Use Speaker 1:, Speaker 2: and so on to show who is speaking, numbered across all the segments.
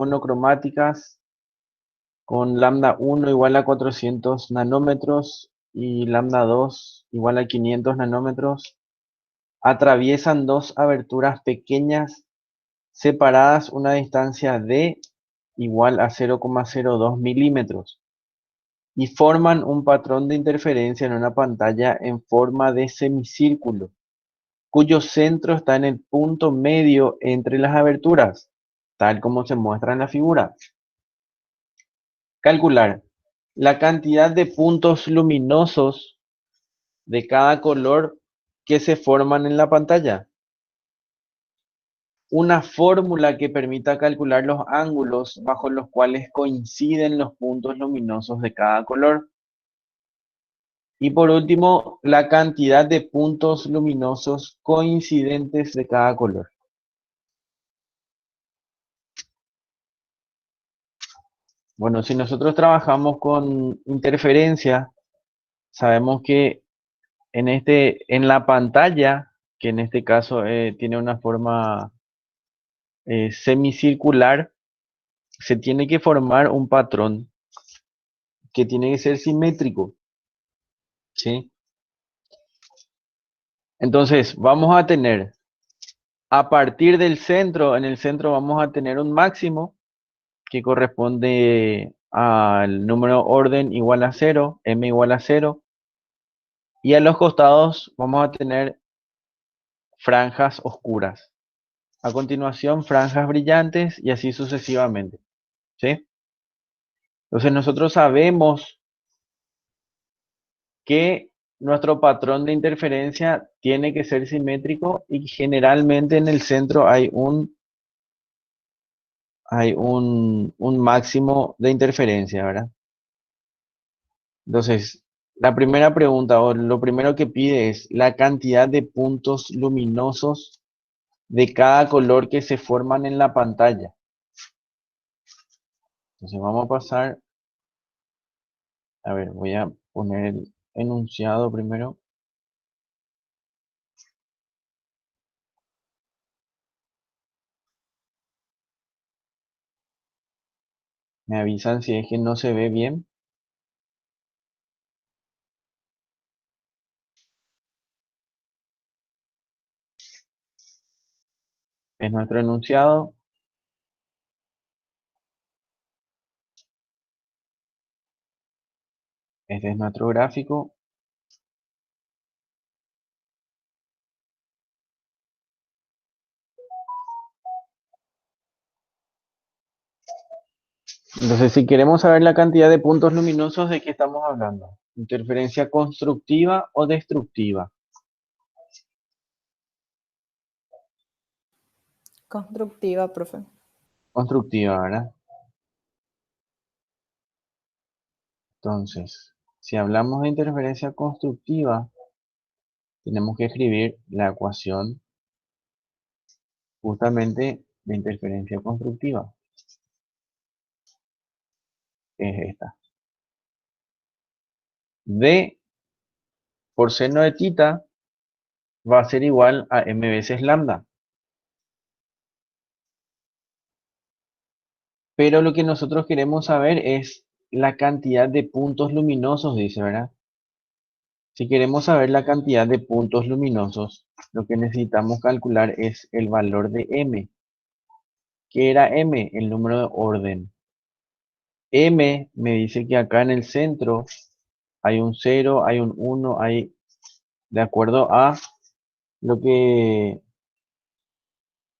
Speaker 1: monocromáticas con lambda 1 igual a 400 nanómetros y lambda 2 igual a 500 nanómetros atraviesan dos aberturas pequeñas separadas una distancia d igual a 0,02 milímetros y forman un patrón de interferencia en una pantalla en forma de semicírculo, cuyo centro está en el punto medio entre las aberturas, tal como se muestra en la figura. Calcular la cantidad de puntos luminosos de cada color que se forman en la pantalla. Una fórmula que permita calcular los ángulos bajo los cuales coinciden los puntos luminosos de cada color. Y por último, la cantidad de puntos luminosos coincidentes de cada color. Bueno, si nosotros trabajamos con interferencia, sabemos que en la pantalla, que en este caso tiene una forma semicircular, se tiene que formar un patrón que tiene que ser simétrico, ¿sí? Entonces, vamos a tener, a partir del centro, en el centro vamos a tener un máximo que corresponde al número orden igual a 0, m igual a 0, y a los costados vamos a tener franjas oscuras. A continuación, franjas brillantes y así sucesivamente, ¿sí? Entonces nosotros sabemos que nuestro patrón de interferencia tiene que ser simétrico y generalmente en el centro hay un máximo de interferencia, ¿verdad? Entonces, la primera pregunta o lo primero que pide es la cantidad de puntos luminosos de cada color que se forman en la pantalla. Entonces vamos a pasar, a ver, voy a poner el enunciado primero. Me avisan si es que no se ve bien. Es nuestro enunciado. Este es nuestro gráfico. Entonces, si queremos saber la cantidad de puntos luminosos, ¿de qué estamos hablando? ¿Interferencia constructiva o destructiva?
Speaker 2: Constructiva, profe.
Speaker 1: Constructiva, ¿verdad? Entonces, si hablamos de interferencia constructiva, tenemos que escribir la ecuación justamente de interferencia constructiva. Es esta. D por seno de tita va a ser igual a m veces lambda. Pero lo que nosotros queremos saber es la cantidad de puntos luminosos, dice, ¿verdad? Si queremos saber la cantidad de puntos luminosos, lo que necesitamos calcular es el valor de m. ¿Qué era m? El número de orden. M me dice que acá en el centro hay un 0, hay un 1, hay, de acuerdo a lo que,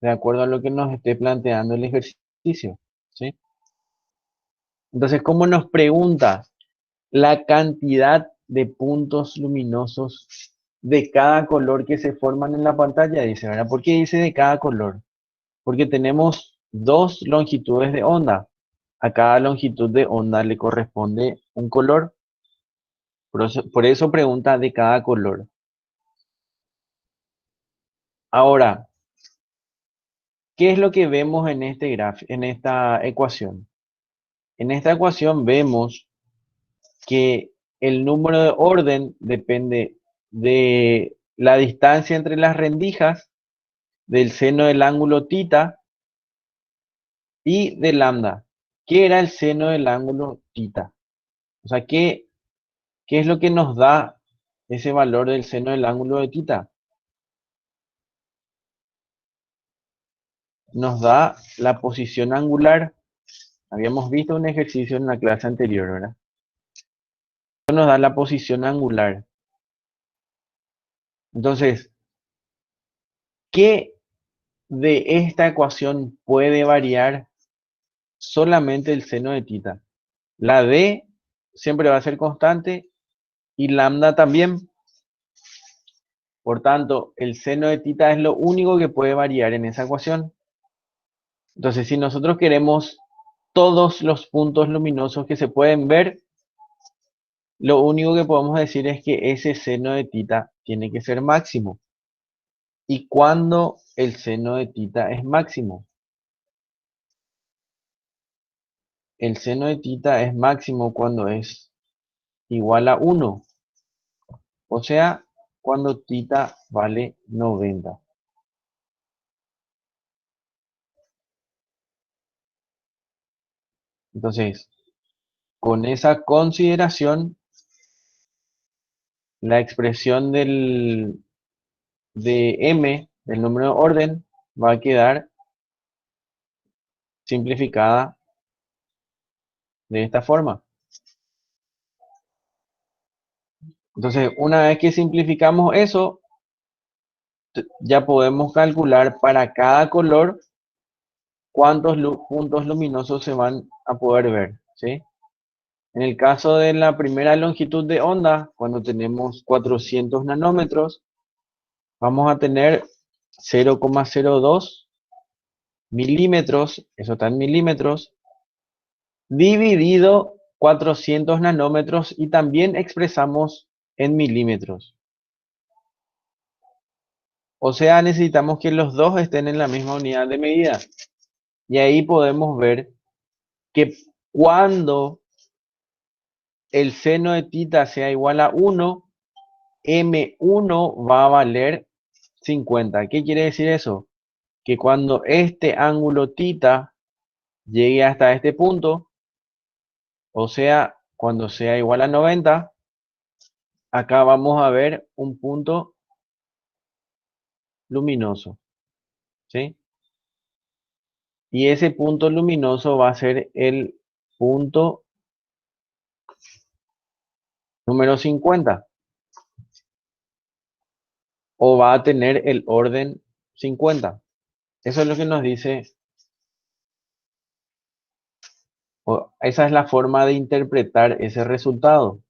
Speaker 1: de acuerdo a lo que nos esté planteando el ejercicio, ¿sí? Entonces, ¿cómo nos pregunta la cantidad de puntos luminosos de cada color que se forman en la pantalla? Dice, ¿verdad? ¿Por qué dice de cada color? Porque tenemos dos longitudes de onda. A cada longitud de onda le corresponde un color. Por eso pregunta de cada color. Ahora, ¿qué es lo que vemos en este en esta ecuación? En esta ecuación vemos que el número de orden depende de la distancia entre las rendijas, del seno del ángulo tita y de lambda. ¿Qué era el seno del ángulo θ? O sea, ¿qué es lo que nos da ese valor del seno del ángulo de θ? Nos da la posición angular. Habíamos visto un ejercicio en la clase anterior, ¿verdad? Nos da la posición angular. Entonces, ¿qué de esta ecuación puede variar? Solamente el seno de θ. La d siempre va a ser constante y lambda también. Por tanto, el seno de θ es lo único que puede variar en esa ecuación. Entonces, si nosotros queremos todos los puntos luminosos que se pueden ver, lo único que podemos decir es que ese seno de θ tiene que ser máximo. ¿Y cuándo el seno de θ es máximo? El seno de θ es máximo cuando es igual a 1. O sea, cuando θ vale 90. Entonces, con esa consideración, la expresión de m, del número de orden, va a quedar simplificada de esta forma. Entonces, una vez que simplificamos eso, ya podemos calcular para cada color cuántos puntos luminosos se van a poder ver, ¿sí? En el caso de la primera longitud de onda, cuando tenemos 400 nanómetros, vamos a tener 0,02 milímetros, eso está en milímetros, dividido 400 nanómetros y también expresamos en milímetros. O sea, necesitamos que los dos estén en la misma unidad de medida. Y ahí podemos ver que cuando el seno de θ sea igual a 1, M1 va a valer 50. ¿Qué quiere decir eso? Que cuando este ángulo θ llegue hasta este punto, o sea, cuando sea igual a 90, acá vamos a ver un punto luminoso, ¿sí? Y ese punto luminoso va a ser el punto número 50, o va a tener el orden 50. Eso es lo que nos dice, o esa es la forma de interpretar ese resultado.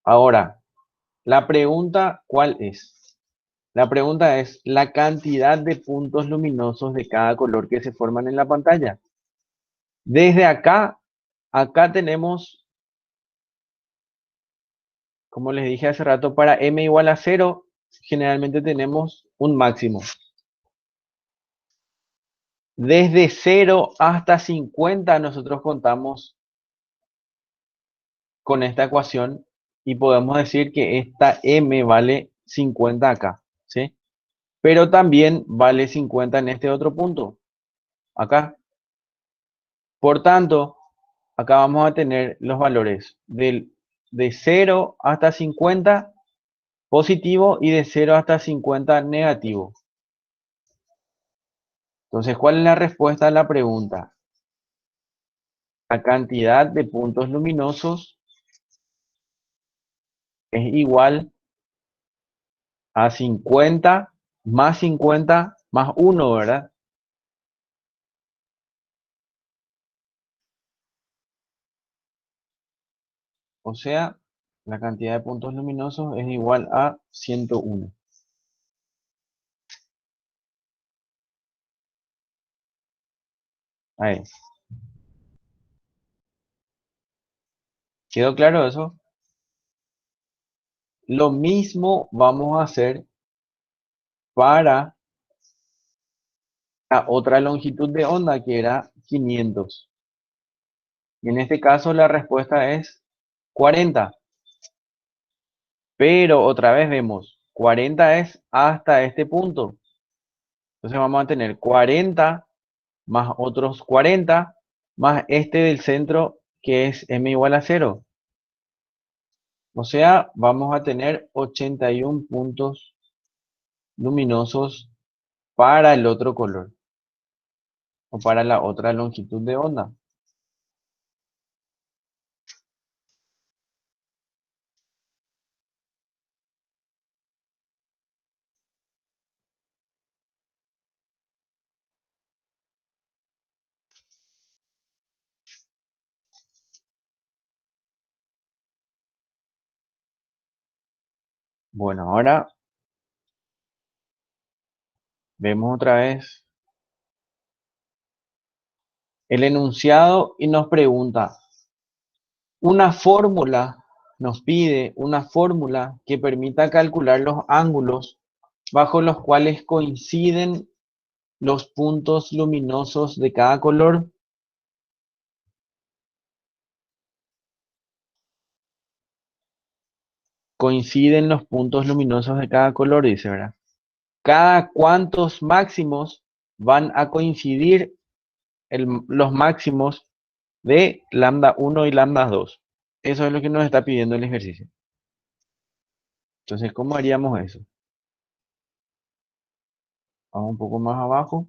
Speaker 1: Ahora, la pregunta, ¿cuál es? La pregunta es la cantidad de puntos luminosos de cada color que se forman en la pantalla. Desde acá tenemos, como les dije hace rato, para m igual a 0, generalmente tenemos un máximo. Desde 0 hasta 50 nosotros contamos con esta ecuación y podemos decir que esta m vale 50 acá, ¿sí? Pero también vale 50 en este otro punto, acá. Por tanto, acá vamos a tener los valores de 0 hasta 50 positivo y de 0 hasta 50 negativo. Entonces, ¿cuál es la respuesta a la pregunta? La cantidad de puntos luminosos es igual a 50 más 1, ¿verdad? O sea, la cantidad de puntos luminosos es igual a 101. Ahí. ¿Quedó claro eso? Lo mismo vamos a hacer para la otra longitud de onda que era 500. Y en este caso la respuesta es 40. Pero otra vez vemos, 40 es hasta este punto. Entonces vamos a tener 40 más otros 40 más este del centro que es m igual a 0. O sea, vamos a tener 81 puntos luminosos para el otro color o para la otra longitud de onda. Bueno, ahora vemos otra vez el enunciado y nos pregunta, una fórmula, nos pide una fórmula que permita calcular los ángulos bajo los cuales coinciden los puntos luminosos de cada color. Coinciden los puntos luminosos de cada color, dice, ¿verdad? Cada cuántos máximos van a coincidir los máximos de lambda 1 y lambda 2. Eso es lo que nos está pidiendo el ejercicio. Entonces, ¿cómo haríamos eso? Vamos un poco más abajo.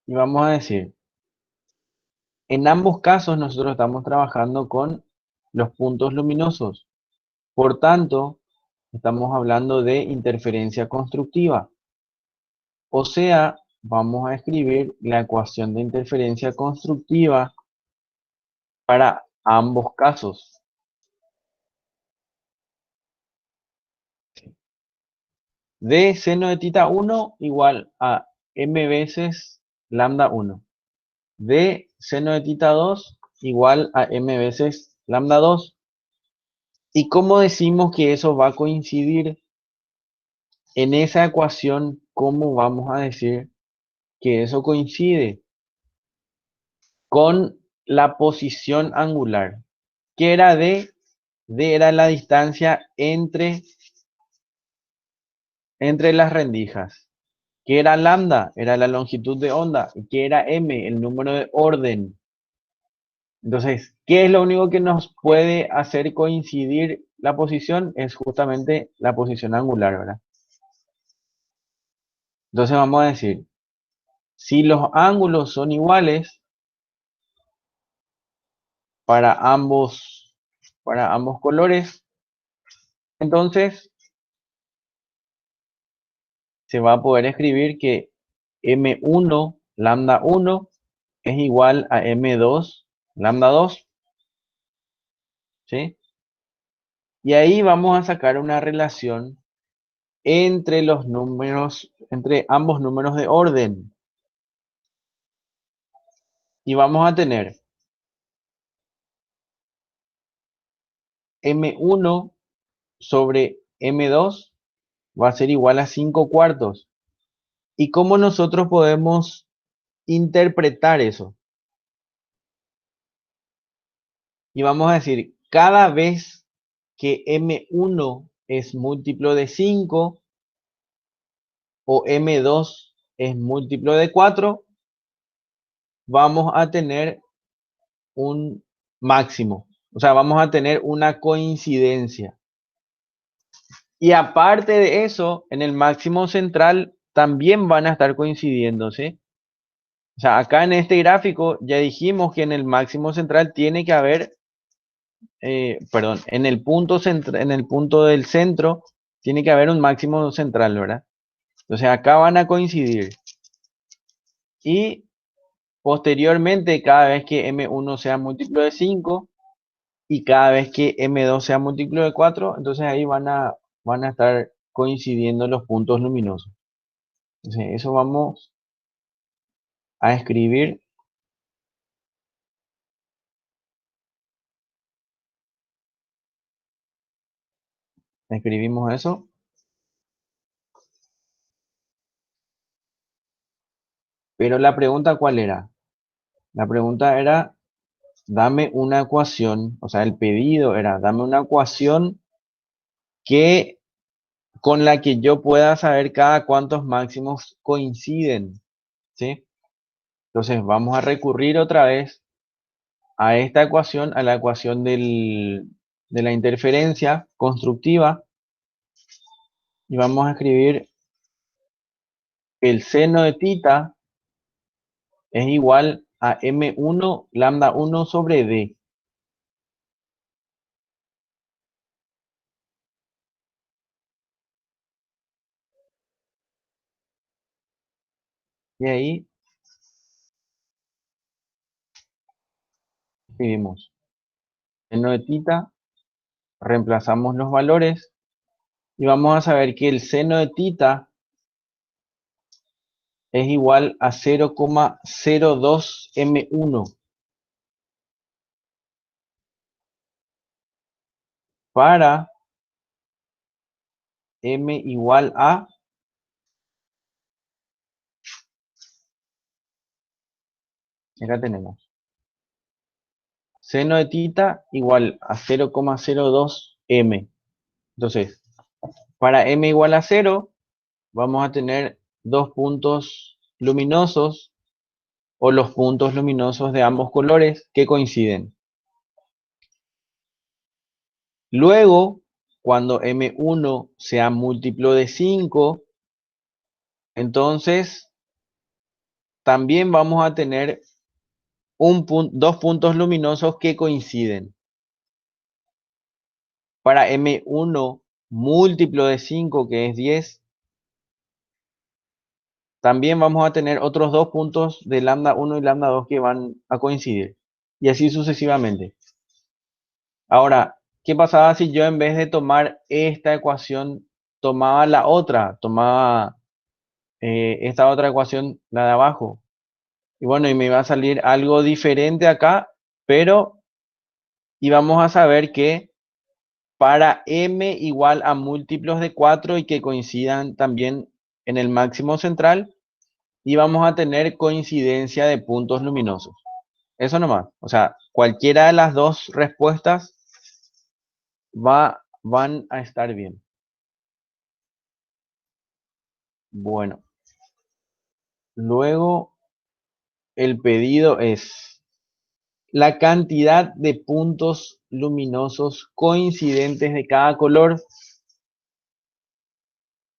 Speaker 1: Y vamos a decir, en ambos casos nosotros estamos trabajando con los puntos luminosos. Por tanto, estamos hablando de interferencia constructiva. O sea, vamos a escribir la ecuación de interferencia constructiva para ambos casos. De seno de tita 1 igual a m veces lambda 1. De seno de tita 2 igual a m veces lambda 2. ¿Y cómo decimos que eso va a coincidir en esa ecuación? ¿Cómo vamos a decir que eso coincide con la posición angular? ¿Qué era D? D era la distancia entre las rendijas. ¿Qué era lambda? Era la longitud de onda. ¿Qué era m? El número de orden. Entonces, ¿qué es lo único que nos puede hacer coincidir la posición? Es justamente la posición angular, ¿verdad? Entonces vamos a decir, si los ángulos son iguales para ambos colores, entonces se va a poder escribir que m1 lambda 1 es igual a m2 lambda 2, ¿sí? Y ahí vamos a sacar una relación entre los números, entre ambos números de orden. Y vamos a tener m1 sobre m2 va a ser igual a 5 cuartos. ¿Y cómo nosotros podemos interpretar eso? Y vamos a decir, cada vez que m1 es múltiplo de 5 o m2 es múltiplo de 4, vamos a tener un máximo. O sea, vamos a tener una coincidencia. Y aparte de eso, en el máximo central también van a estar coincidiendo, ¿sí? O sea, acá en este gráfico ya dijimos que en el máximo central tiene que haber, perdón, en el punto del centro tiene que haber un máximo central, ¿verdad? Entonces acá van a coincidir. Y posteriormente, cada vez que M1 sea múltiplo de 5 y cada vez que M2 sea múltiplo de 4, entonces ahí van a estar coincidiendo los puntos luminosos. Entonces eso vamos a escribir. Escribimos eso. Pero la pregunta, ¿cuál era? La pregunta era dame una ecuación, o sea, el pedido era, dame una ecuación que con la que yo pueda saber cada cuántos máximos coinciden, ¿sí? Entonces vamos a recurrir otra vez a esta ecuación, a la ecuación de la interferencia constructiva, y vamos a escribir el seno de tita es igual a M1 lambda 1 sobre D. Y ahí escribimos seno de tita, reemplazamos los valores y vamos a saber que el seno de tita es igual a 0,02 M1 para M igual a, acá tenemos, seno de tita igual a 0,02 M. Entonces, para M igual a 0, vamos a tener dos puntos luminosos o los puntos luminosos de ambos colores que coinciden. Luego, cuando M1 sea múltiplo de 5, entonces también vamos a tener dos puntos luminosos que coinciden. Para M1 múltiplo de 5, que es 10, también vamos a tener otros dos puntos de lambda 1 y lambda 2 que van a coincidir. Y así sucesivamente. Ahora, ¿qué pasaba si yo en vez de tomar esta ecuación, tomaba la otra? Tomaba esta otra ecuación, la de abajo. Y bueno, y me iba a salir algo diferente acá, pero íbamos a saber que para m igual a múltiplos de 4 y que coincidan también en el máximo central, íbamos a tener coincidencia de puntos luminosos. Eso nomás. O sea, cualquiera de las dos respuestas van a estar bien. Bueno, luego el pedido es la cantidad de puntos luminosos coincidentes de cada color.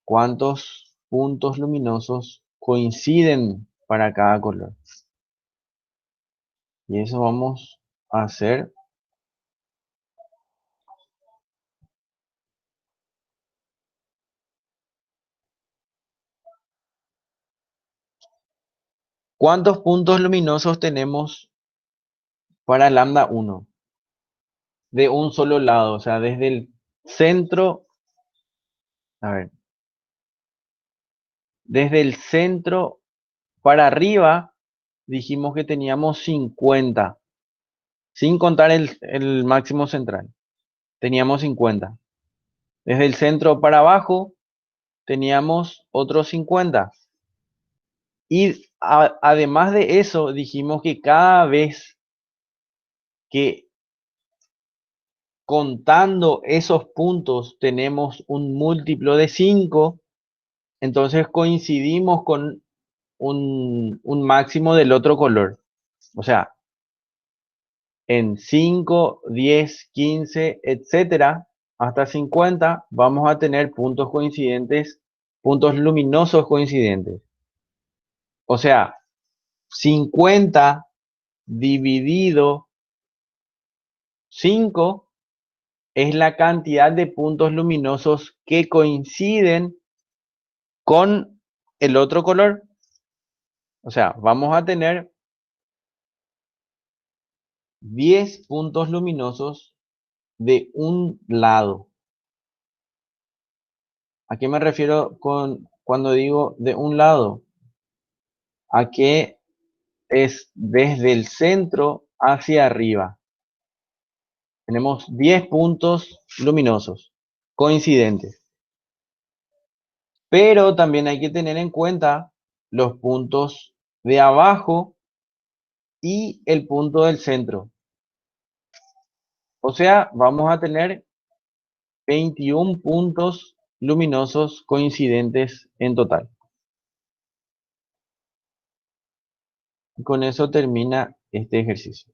Speaker 1: ¿Cuántos puntos luminosos coinciden para cada color? Y eso vamos a hacer. ¿Cuántos puntos luminosos tenemos para lambda 1? De un solo lado, o sea, desde el centro, a ver, desde el centro para arriba dijimos que teníamos 50, sin contar el máximo central. Teníamos 50. Desde el centro para abajo teníamos otros 50. Y además de eso, dijimos que cada vez que contando esos puntos tenemos un múltiplo de 5, entonces coincidimos con un máximo del otro color. O sea, en 5, 10, 15, etcétera, hasta 50, vamos a tener puntos coincidentes, puntos luminosos coincidentes. O sea, 50 dividido 5 es la cantidad de puntos luminosos que coinciden con el otro color. O sea, vamos a tener 10 puntos luminosos de un lado. ¿A qué me refiero cuando digo de un lado? A que es desde el centro hacia arriba. Tenemos 10 puntos luminosos coincidentes. Pero también hay que tener en cuenta los puntos de abajo y el punto del centro. O sea, vamos a tener 21 puntos luminosos coincidentes en total. Con eso termina este ejercicio.